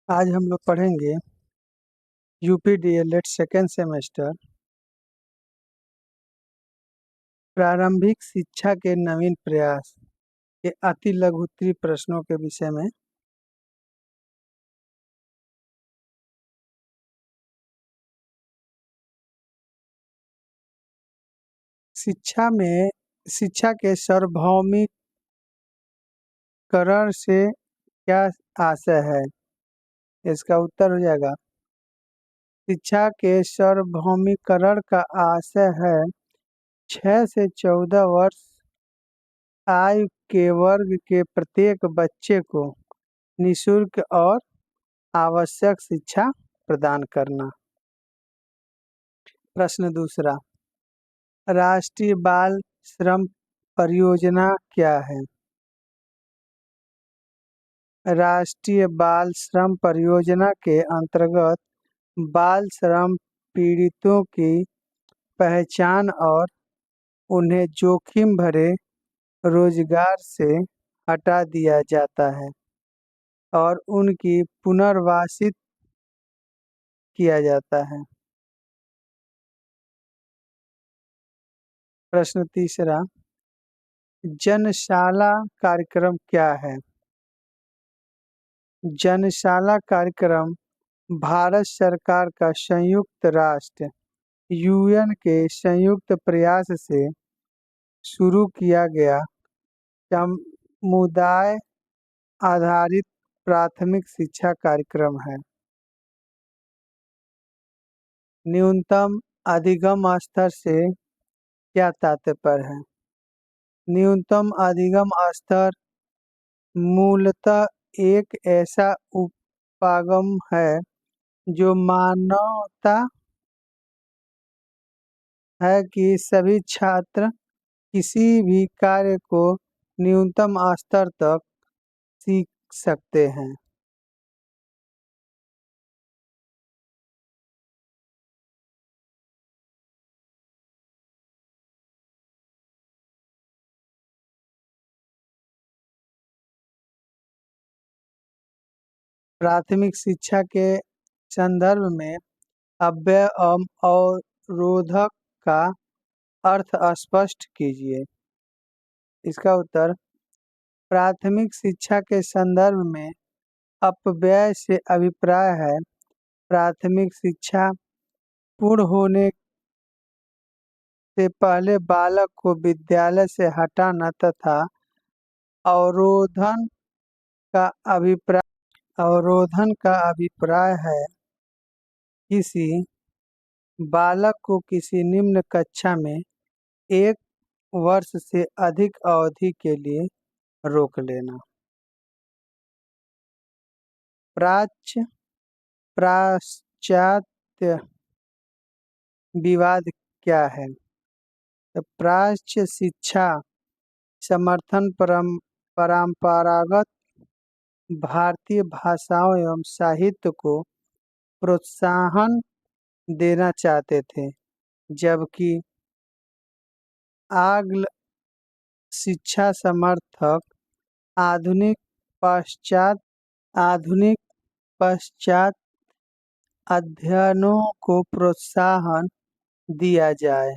आज हम लोग पढ़ेंगे यूपी डीएलएड सेकेंड सेमेस्टर प्रारंभिक शिक्षा के नवीन प्रयास के अति लघुत्तरीय प्रश्नों के विषय में। शिक्षा के सार्वभौमिकरण से क्या आशय है? इसका उत्तर हो जाएगा, शिक्षा के सार्वभौमिकरण का आशय है 6 से 14 वर्ष आयु के वर्ग के प्रत्येक बच्चे को निःशुल्क और आवश्यक शिक्षा प्रदान करना। प्रश्न दूसरा, राष्ट्रीय बाल श्रम परियोजना क्या है? राष्ट्रीय बाल श्रम परियोजना के अंतर्गत बाल श्रम पीड़ितों की पहचान और उन्हें जोखिम भरे रोजगार से हटा दिया जाता है और उनकी पुनर्वासित किया जाता है। प्रश्न तीसरा, जनशाला कार्यक्रम क्या है? जनशाला कार्यक्रम भारत सरकार का संयुक्त राष्ट्र यूएन के संयुक्त प्रयास से शुरू किया गया समुदाय आधारित प्राथमिक शिक्षा कार्यक्रम है। न्यूनतम अधिगम स्तर से क्या तात्पर्य है? न्यूनतम अधिगम स्तर मूलतः एक ऐसा उपागम है जो मानता है कि सभी छात्र किसी भी कार्य को न्यूनतम स्तर तक सीख सकते हैं। प्राथमिक शिक्षा के संदर्भ में अव्यय अवरोधक का अर्थ स्पष्ट कीजिए। इसका उत्तर, प्राथमिक शिक्षा के संदर्भ में अपव्यय से अभिप्राय है प्राथमिक शिक्षा पूर्ण होने से पहले बालक को विद्यालय से हटाना तथा अवरोधन का अभिप्राय है किसी बालक को किसी निम्न कक्षा में 1 वर्ष से अधिक अवधि के लिए रोक लेना। पाश्चात्य विवाद क्या है? तो प्राच्य शिक्षा समर्थन परंपरागत भारतीय भाषाओं एवं साहित्य को प्रोत्साहन देना चाहते थे, जबकि आंग्ल शिक्षा समर्थक आधुनिक पश्चात अध्ययनों को प्रोत्साहन दिया जाए।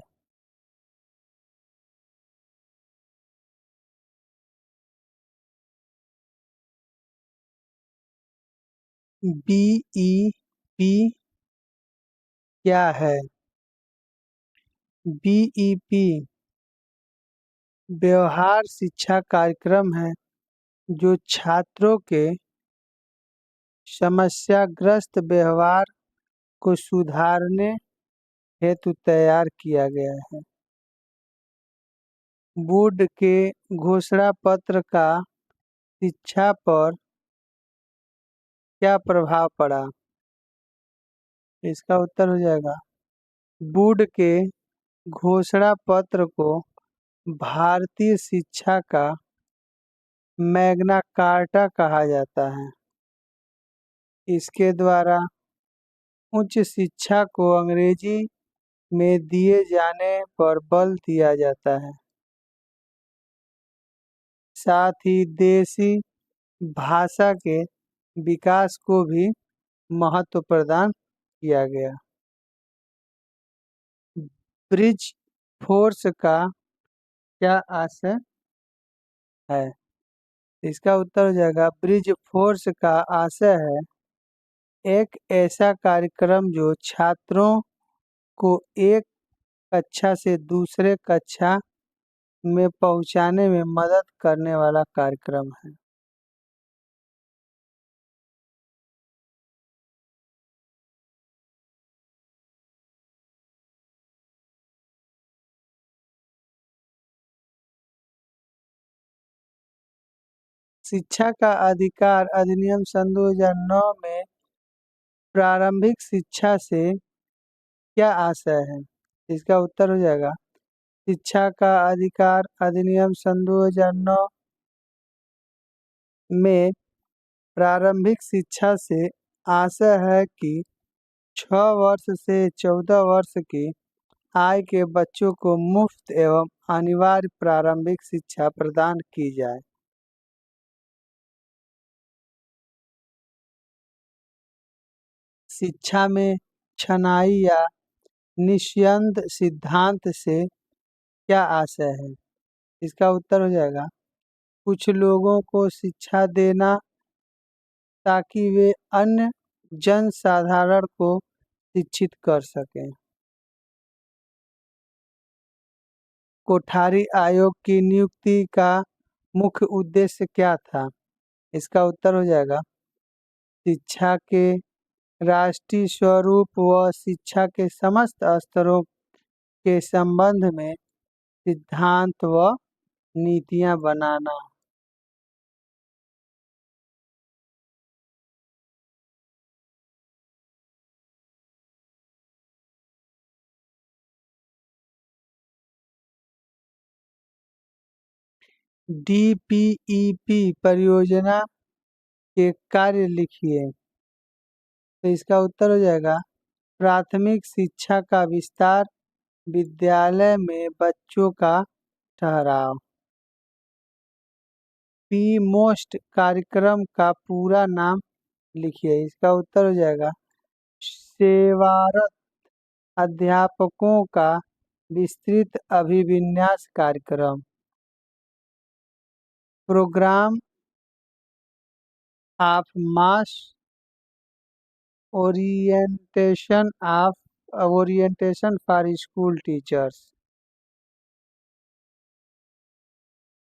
बीईपी क्या है? बीईपी व्यवहार शिक्षा कार्यक्रम है जो छात्रों के समस्याग्रस्त व्यवहार को सुधारने हेतु तैयार किया गया है। बोर्ड के घोषणा पत्र का शिक्षा पर क्या प्रभाव पड़ा? इसका उत्तर हो जाएगा, बोर्ड के घोषणा पत्र को भारतीय शिक्षा का मैग्ना कार्टा कहा जाता है। इसके द्वारा उच्च शिक्षा को अंग्रेजी में दिए जाने पर बल दिया जाता है, साथ ही देसी भाषा के विकास को भी महत्व प्रदान किया गया। ब्रिज फोर्स का क्या आशय है? इसका उत्तर हो जाएगा ब्रिज फोर्स का आशय है एक ऐसा कार्यक्रम जो छात्रों को एक कक्षा से दूसरे कक्षा में पहुंचाने में मदद करने वाला कार्यक्रम है। शिक्षा का अधिकार अधिनियम सन 2009 में प्रारंभिक शिक्षा से क्या आशय है? इसका उत्तर हो जाएगा शिक्षा का अधिकार अधिनियम सन 2009 में प्रारंभिक शिक्षा से आशय है कि 6 वर्ष से 14 वर्ष की आय के बच्चों को मुफ्त एवं अनिवार्य प्रारंभिक शिक्षा प्रदान की जाए। शिक्षा में छनाई या निस्यंद सिद्धांत से क्या आशय है? इसका उत्तर हो जाएगा कुछ लोगों को शिक्षा देना ताकि वे अन्य जनसाधारण को शिक्षित कर सकें। कोठारी आयोग की नियुक्ति का मुख्य उद्देश्य क्या था? इसका उत्तर हो जाएगा शिक्षा के राष्ट्रीय स्वरूप व शिक्षा के समस्त स्तरों के संबंध में सिद्धांत व नीतियां बनाना। डीपीईपी परियोजना के कार्य लिखिए। तो इसका उत्तर हो जाएगा प्राथमिक शिक्षा का विस्तार, विद्यालय में बच्चों का ठहराव। पी मोस्ट कार्यक्रम का पूरा नाम लिखिए। इसका उत्तर हो जाएगा सेवारत अध्यापकों का विस्तृत अभिविन्यास कार्यक्रम। Programme of mass orientation for school teachers.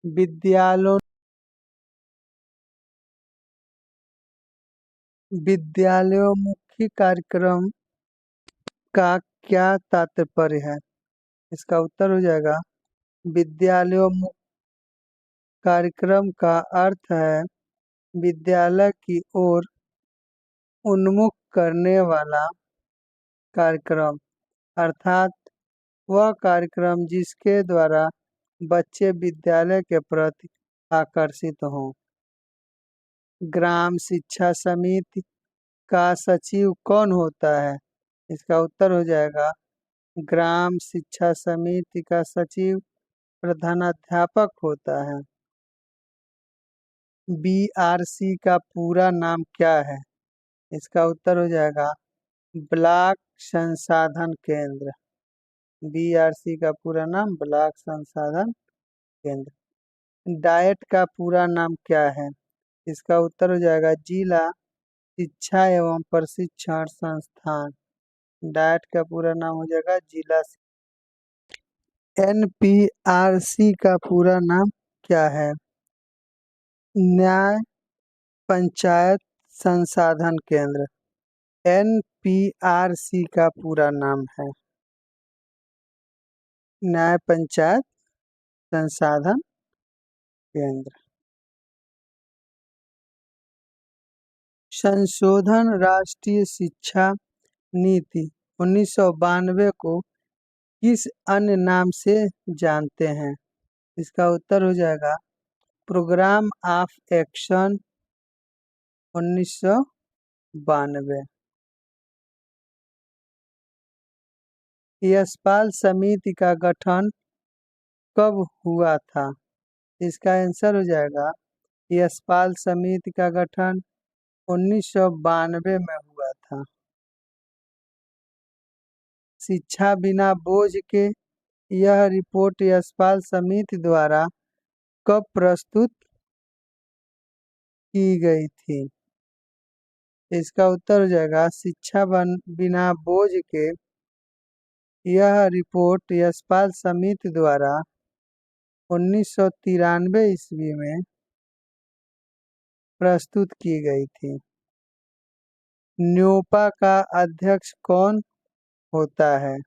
विद्यालयों विद्यालयोन्मुखी कार्यक्रम का क्या तात्पर्य है? इसका उत्तर हो जाएगा विद्यालयोन्मुख कार्यक्रम का अर्थ है विद्यालय की ओर उन्मुख करने वाला कार्यक्रम, अर्थात वह कार्यक्रम जिसके द्वारा बच्चे विद्यालय के प्रति आकर्षित हों। ग्राम शिक्षा समिति का सचिव कौन होता है? इसका उत्तर हो जाएगा ग्राम शिक्षा समिति का सचिव प्रधानाध्यापक होता है। बीआरसी का पूरा नाम क्या है? इसका उत्तर हो जाएगा ब्लॉक संसाधन केंद्र। बीआरसी का पूरा नाम ब्लॉक संसाधन केंद्र। डाइट का पूरा नाम क्या है? इसका उत्तर हो जाएगा जिला शिक्षा एवं प्रशिक्षण संस्थान। डाइट का पूरा नाम हो जाएगा जिला। एनपीआरसी का पूरा नाम क्या है? न्याय पंचायत संसाधन केंद्र। एनपीआरसी का पूरा नाम है न्याय पंचायत संसाधन केंद्र। संशोधन राष्ट्रीय शिक्षा नीति 1992 को किस अन्य नाम से जानते हैं? इसका उत्तर हो जाएगा प्रोग्राम ऑफ एक्शन 1992। यशपाल समिति का गठन कब हुआ था? इसका आंसर हो जाएगा यशपाल समिति का गठन 1992 में हुआ था। शिक्षा बिना बोझ के यह रिपोर्ट यशपाल समिति द्वारा कब प्रस्तुत की गई थी? इसका उत्तर हो जाएगा शिक्षा बिना बोझ के यह रिपोर्ट यशपाल समिति द्वारा 1993 ईस्वी में प्रस्तुत की गई थी। न्योपा का अध्यक्ष कौन होता है?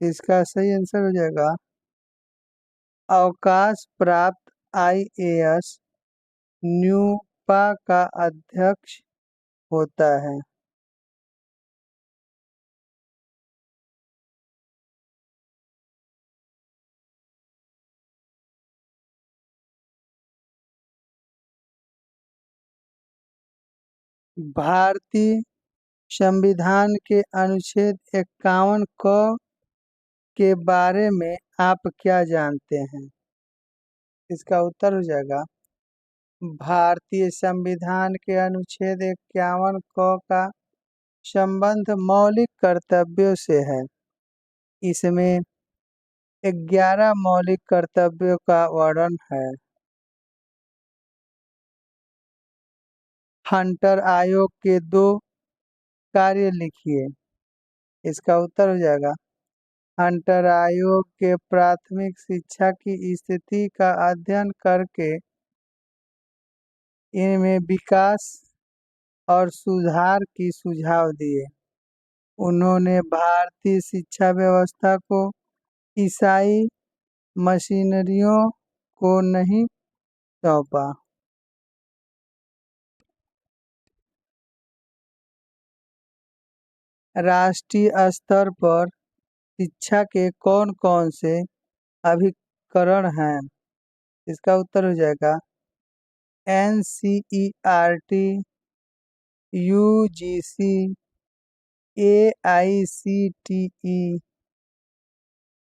इसका सही आंसर हो जाएगा अवकाश प्राप्त IAS न्योपा का अध्यक्ष होता है। भारतीय संविधान के अनुच्छेद 51 क के बारे में आप क्या जानते हैं? इसका उत्तर हो जाएगा भारतीय संविधान के अनुच्छेद 51 क का संबंध मौलिक कर्तव्यों से है। इसमें 11 मौलिक कर्तव्यों का वर्णन है। हंटर आयोग के 2 कार्य लिखिए। इसका उत्तर हो जाएगा हंटर आयोग के प्राथमिक शिक्षा की स्थिति का अध्ययन करके इनमें विकास और सुधार की सुझाव दिए। उन्होंने भारतीय शिक्षा व्यवस्था को ईसाई मशीनरियों को नहीं सौंपा। राष्ट्रीय स्तर पर शिक्षा के कौन कौन से अभिकरण हैं? इसका उत्तर हो जाएगा NCERT, UGC, AICTE,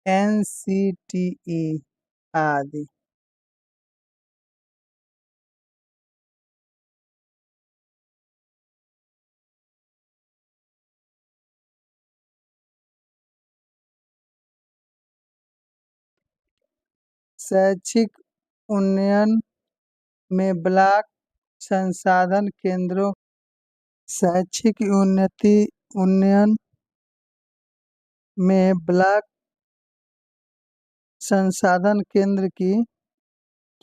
NCTE आदि। शैक्षिक उन्नयन में ब्लॉक संसाधन केंद्रों शैक्षिक उन्नयन में ब्लॉक संसाधन केंद्र की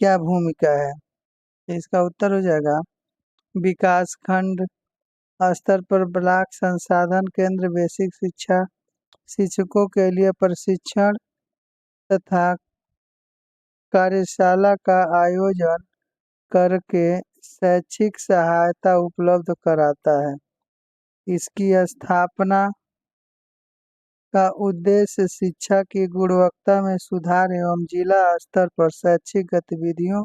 क्या भूमिका है? इसका उत्तर हो जाएगा विकासखंड स्तर पर ब्लॉक संसाधन केंद्र बेसिक शिक्षा शिक्षकों के लिए प्रशिक्षण तथा कार्यशाला का आयोजन करके शैक्षिक सहायता उपलब्ध कराता है। इसकी स्थापना का उद्देश्य शिक्षा की गुणवत्ता में सुधार एवं जिला स्तर पर शैक्षिक गतिविधियों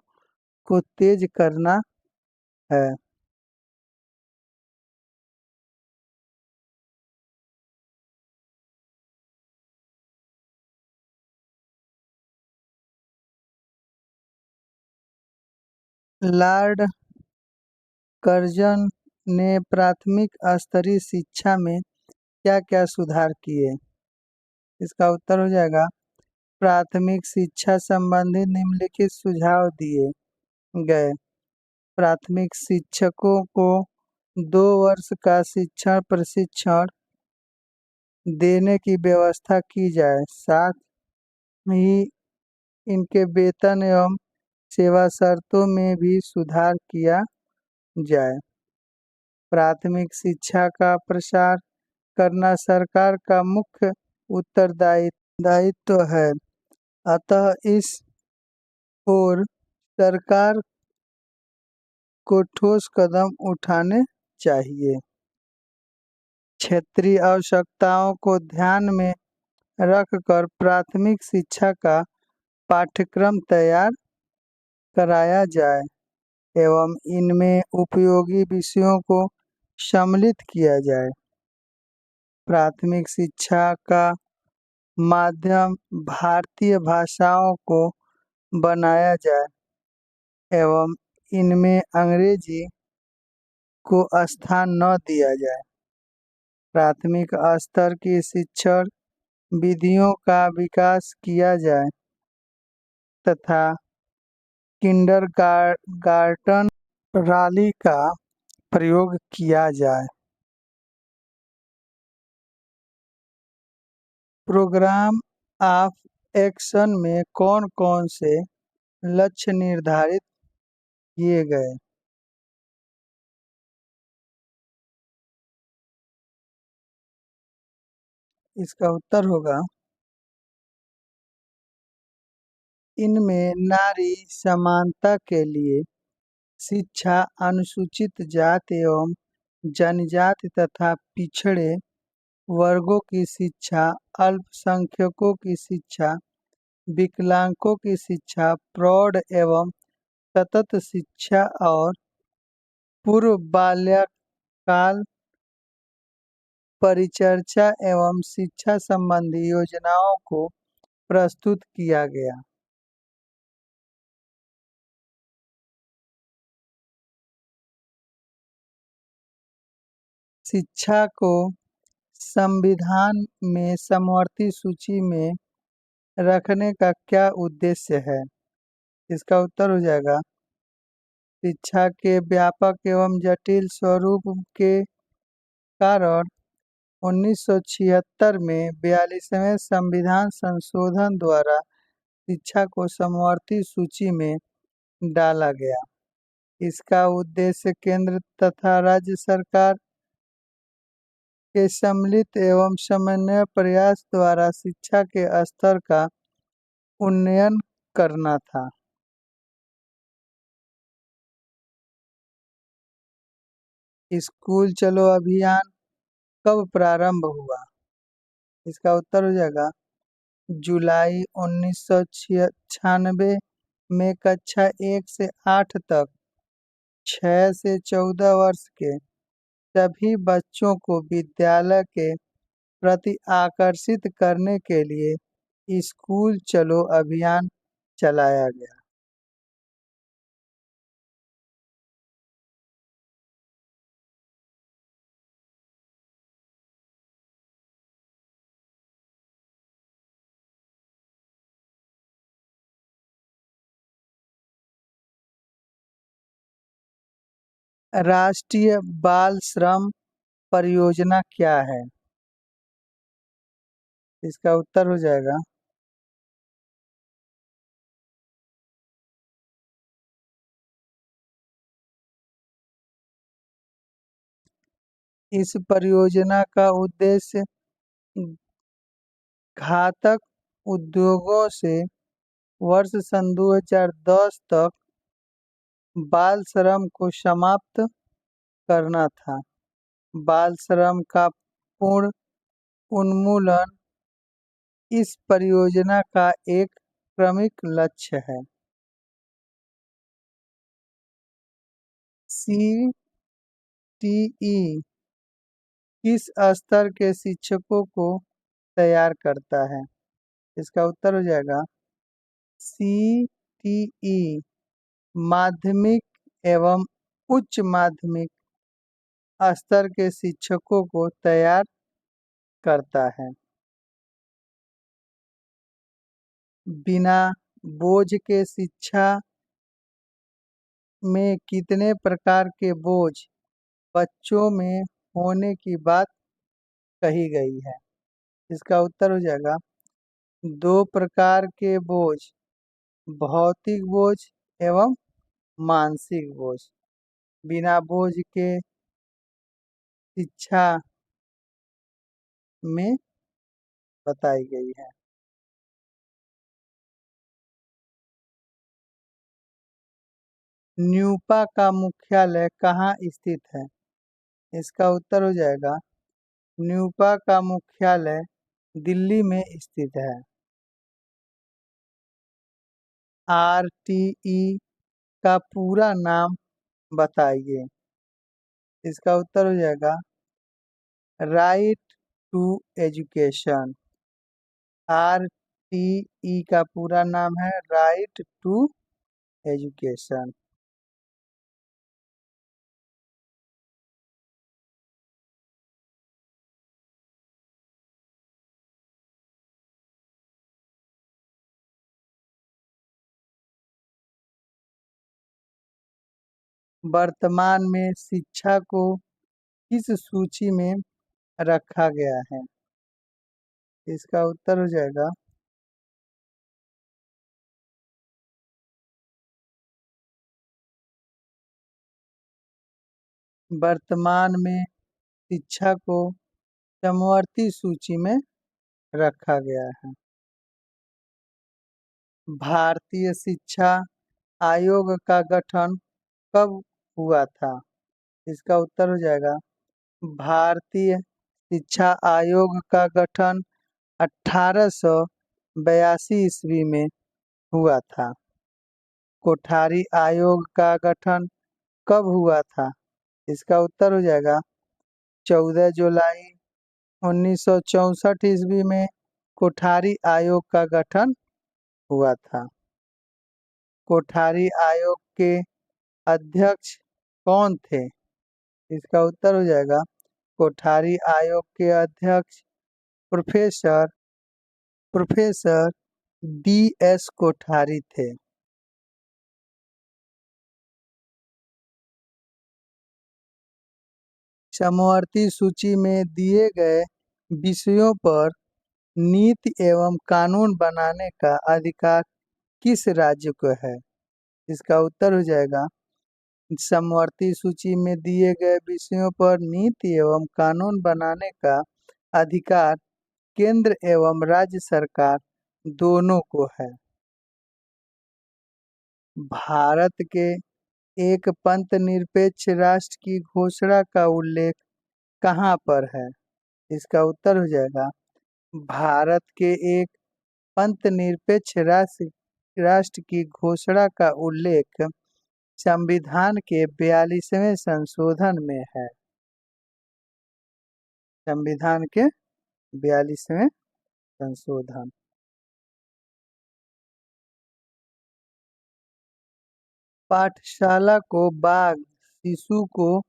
को तेज करना है। लॉर्ड कर्जन ने प्राथमिक स्तरीय शिक्षा में क्या क्या सुधार किए? इसका उत्तर हो जाएगा प्राथमिक शिक्षा संबंधी निम्नलिखित सुझाव दिए गए। प्राथमिक शिक्षकों को 2 वर्ष का शिक्षण प्रशिक्षण देने की व्यवस्था की जाए। साथ ही इनके वेतन एवं सेवा शर्तों में भी सुधार किया जाए। प्राथमिक शिक्षा का प्रसार करना सरकार का मुख्य उत्तरदायित्व है। अतः इस ओर सरकार को ठोस कदम उठाने चाहिए। क्षेत्रीय आवश्यकताओं को ध्यान में रखकर प्राथमिक शिक्षा का पाठ्यक्रम तैयार कराया जाए एवं इनमें उपयोगी विषयों को सम्मिलित किया जाए। प्राथमिक शिक्षा का माध्यम भारतीय भाषाओं को बनाया जाए एवं इनमें अंग्रेजी को स्थान न दिया जाए। प्राथमिक स्तर की शिक्षण विधियों का विकास किया जाए तथा किंडरगार्टन प्रणाली का प्रयोग किया जाए। प्रोग्राम ऑफ एक्शन में कौन कौन से लक्ष्य निर्धारित किए गए? इसका उत्तर होगा इनमें नारी समानता के लिए शिक्षा, अनुसूचित जाति एवं जनजाति तथा पिछड़े वर्गों की शिक्षा, अल्पसंख्यकों की शिक्षा, विकलांगों की शिक्षा, प्रौढ़ एवं सतत शिक्षा और पूर्व बाल्यकाल परिचर्या एवं शिक्षा संबंधी योजनाओं को प्रस्तुत किया गया। शिक्षा को संविधान में समवर्ती सूची में रखने का क्या उद्देश्य है? इसका उत्तर हो जाएगा शिक्षा के व्यापक एवं जटिल स्वरूप के कारण 1976 में 42वें संविधान संशोधन द्वारा शिक्षा को समवर्ती सूची में डाला गया। इसका उद्देश्य केंद्र तथा राज्य सरकार के सम्मिलित एवं समन्वय प्रयास द्वारा शिक्षा के स्तर का उन्नयन करना था। स्कूल चलो अभियान कब प्रारंभ हुआ? इसका उत्तर हो जाएगा जुलाई 1996 में कक्षा 1 से 8 तक 6 से 14 वर्ष के सभी बच्चों को विद्यालय के प्रति आकर्षित करने के लिए स्कूल चलो अभियान चलाया गया। राष्ट्रीय बाल श्रम परियोजना क्या है? इसका उत्तर हो जाएगा इस परियोजना का उद्देश्य घातक उद्योगों से वर्ष सन 2010 तक बाल श्रम को समाप्त करना था। बाल श्रम का पूर्ण उन्मूलन इस परियोजना का एक प्रमुख लक्ष्य है। सीटीई किस स्तर के शिक्षकों को तैयार करता है? इसका उत्तर हो जाएगा सीटीई माध्यमिक एवं उच्च माध्यमिक स्तर के शिक्षकों को तैयार करता है। बिना बोझ के शिक्षा में कितने प्रकार के बोझ बच्चों में होने की बात कही गई है? इसका उत्तर हो जाएगा 2 प्रकार के बोझ, भौतिक बोझ एवं मानसिक बोझ। बिना बोझ के शिक्षा में बताई गई है। न्यूपा का मुख्यालय कहाँ स्थित है? इसका उत्तर हो जाएगा न्यूपा का मुख्यालय दिल्ली में स्थित है। आरटीई का पूरा नाम बताइए। इसका उत्तर हो जाएगा राइट टू एजुकेशन। आरटीई का पूरा नाम है राइट टू एजुकेशन। वर्तमान में शिक्षा को किस सूची में रखा गया है? इसका उत्तर हो जाएगा वर्तमान में शिक्षा को समवर्ती सूची में रखा गया है। भारतीय शिक्षा आयोग का गठन कब हुआ था? इसका उत्तर हो जाएगा भारतीय शिक्षा आयोग का गठन 1882 ईस्वी में हुआ था। कोठारी आयोग का गठन कब हुआ था? इसका उत्तर हो जाएगा 14 जुलाई 1964 ईस्वी में कोठारी आयोग का गठन हुआ था। कोठारी आयोग के अध्यक्ष कौन थे? इसका उत्तर हो जाएगा कोठारी आयोग के अध्यक्ष प्रोफेसर प्रोफेसर DS कोठारी थे। समवर्ती सूची में दिए गए विषयों पर नीति एवं कानून बनाने का अधिकार किस राज्य को है? इसका उत्तर हो जाएगा समवर्ती सूची में दिए गए विषयों पर नीति एवं कानून बनाने का अधिकार केंद्र एवं राज्य सरकार दोनों को है। भारत के एक पंथ निरपेक्ष राष्ट्र की घोषणा का उल्लेख कहाँ पर है? इसका उत्तर हो जाएगा भारत के एक पंथ निरपेक्ष राष्ट्र की घोषणा का उल्लेख संविधान के 42वें संशोधन में है। संविधान के 42वें संशोधन। पाठशाला को बाग, शिशु को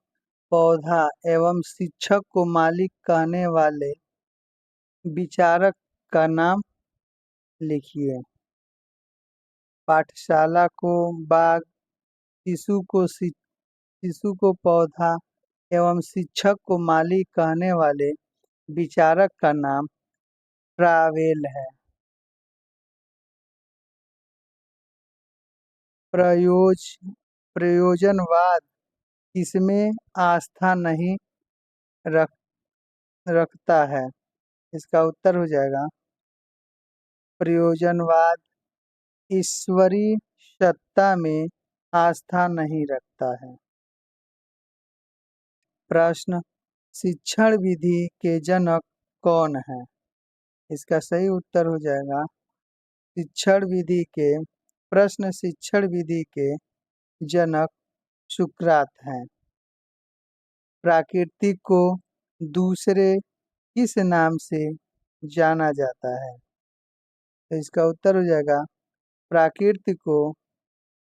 पौधा एवं शिक्षक को मालिक कहने वाले विचारक का नाम लिखिए। पाठशाला को बाग, शिशु को पौधा एवं शिक्षक को मालिक कहने वाले विचारक का नाम ट्रावेल है। प्रयोजनवाद किसमें आस्था नहीं रख रखता है? इसका उत्तर हो जाएगा प्रयोजनवाद ईश्वरीय सत्ता में आस्था नहीं रखता है। प्रश्न शिक्षण विधि के जनक कौन है? इसका सही उत्तर हो जाएगा शिक्षण विधि के जनक सुकरात हैं। प्रकृति को दूसरे किस नाम से जाना जाता है? तो इसका उत्तर हो जाएगा प्रकृति को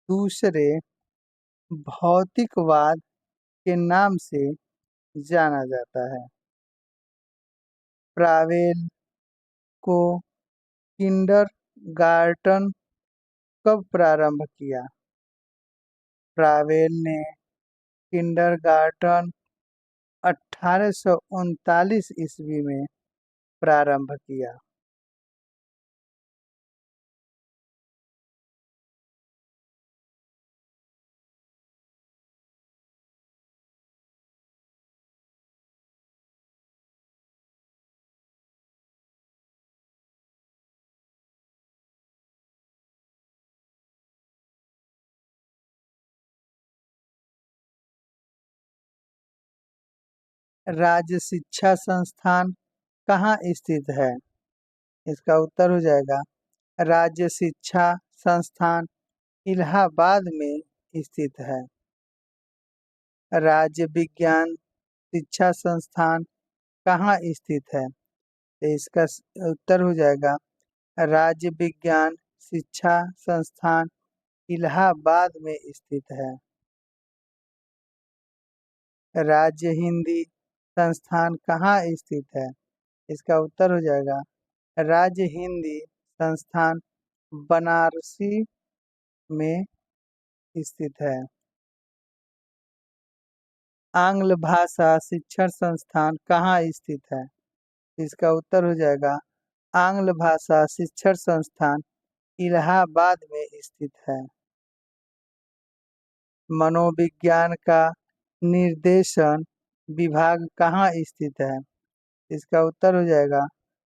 दूसरे भौतिकवाद के नाम से जाना जाता है। ट्रावेल को किंडरगार्टन कब प्रारंभ किया? ट्रावेल ने किंडरगार्टन 1839 ईस्वी में प्रारंभ किया। राज्य शिक्षा संस्थान कहाँ स्थित है? इसका उत्तर हो जाएगा राज्य शिक्षा संस्थान इलाहाबाद में स्थित है। राज्य विज्ञान शिक्षा संस्थान कहाँ स्थित है? तो इसका उत्तर हो जाएगा राज्य विज्ञान शिक्षा संस्थान इलाहाबाद में स्थित है। राज्य हिंदी संस्थान कहाँ स्थित है? इसका उत्तर हो जाएगा राज्य हिंदी संस्थान बनारसी में स्थित है। आंग्ल भाषा शिक्षण संस्थान कहाँ स्थित है? इसका उत्तर हो जाएगा आंग्ल भाषा शिक्षण संस्थान इलाहाबाद में स्थित है। मनोविज्ञान का निर्देशन विभाग कहाँ स्थित है? इसका उत्तर हो जाएगा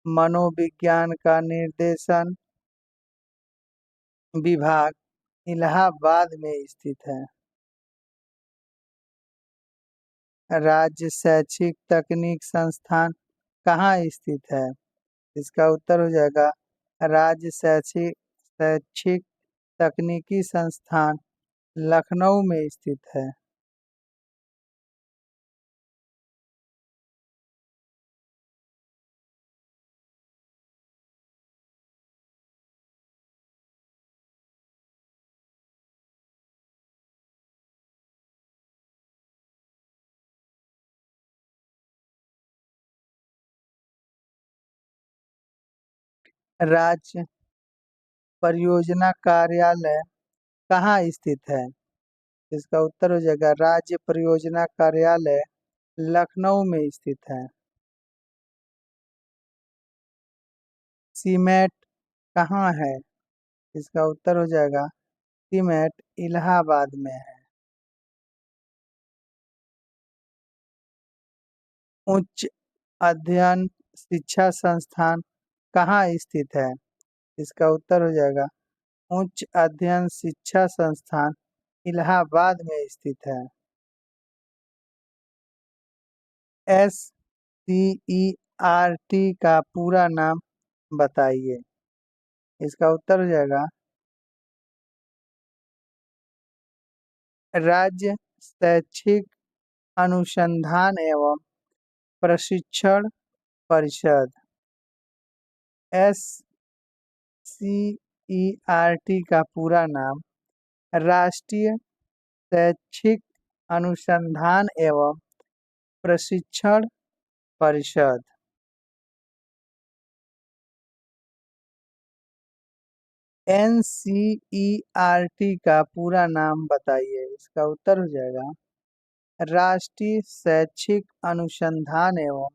मनोविज्ञान का निर्देशन विभाग इलाहाबाद में स्थित है। राज्य शैक्षिक तकनीक संस्थान कहाँ स्थित है? इसका उत्तर हो जाएगा राज्य शैक्षिक तकनीकी संस्थान लखनऊ में स्थित है। राज्य परियोजना कार्यालय कहाँ स्थित है? इसका उत्तर हो जाएगा राज्य परियोजना कार्यालय लखनऊ में स्थित है। सीमेट कहाँ है? इसका उत्तर हो जाएगा सीमेट इलाहाबाद में है। उच्च अध्ययन शिक्षा संस्थान कहाँ स्थित है? इसका उत्तर हो जाएगा उच्च अध्ययन शिक्षा संस्थान इलाहाबाद में स्थित है। SCERT का पूरा नाम बताइए। इसका उत्तर हो जाएगा राज्य शैक्षिक अनुसंधान एवं प्रशिक्षण परिषद। SCERT का पूरा नाम राष्ट्रीय शैक्षिक अनुसंधान एवं प्रशिक्षण परिषद। NCERT का पूरा नाम बताइए। इसका उत्तर हो जाएगा राष्ट्रीय शैक्षिक अनुसंधान एवं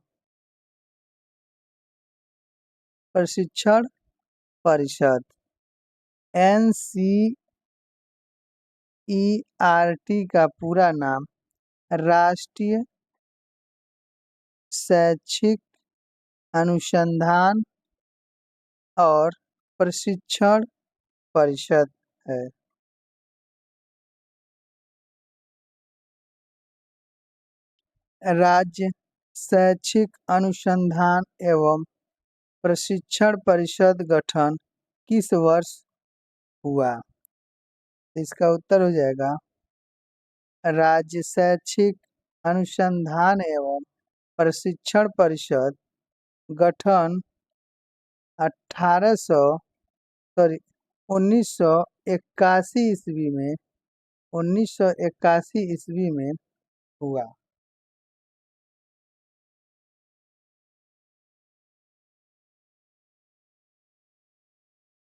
प्रशिक्षण परिषद। NCERT का पूरा नाम राष्ट्रीय शैक्षिक अनुसंधान और प्रशिक्षण परिषद है। राज्य शैक्षिक अनुसंधान एवं प्रशिक्षण परिषद गठन किस वर्ष हुआ? इसका उत्तर हो जाएगा राज्य शैक्षिक अनुसंधान एवं प्रशिक्षण परिषद गठन 1981 ईस्वी में 1981 ईस्वी में हुआ।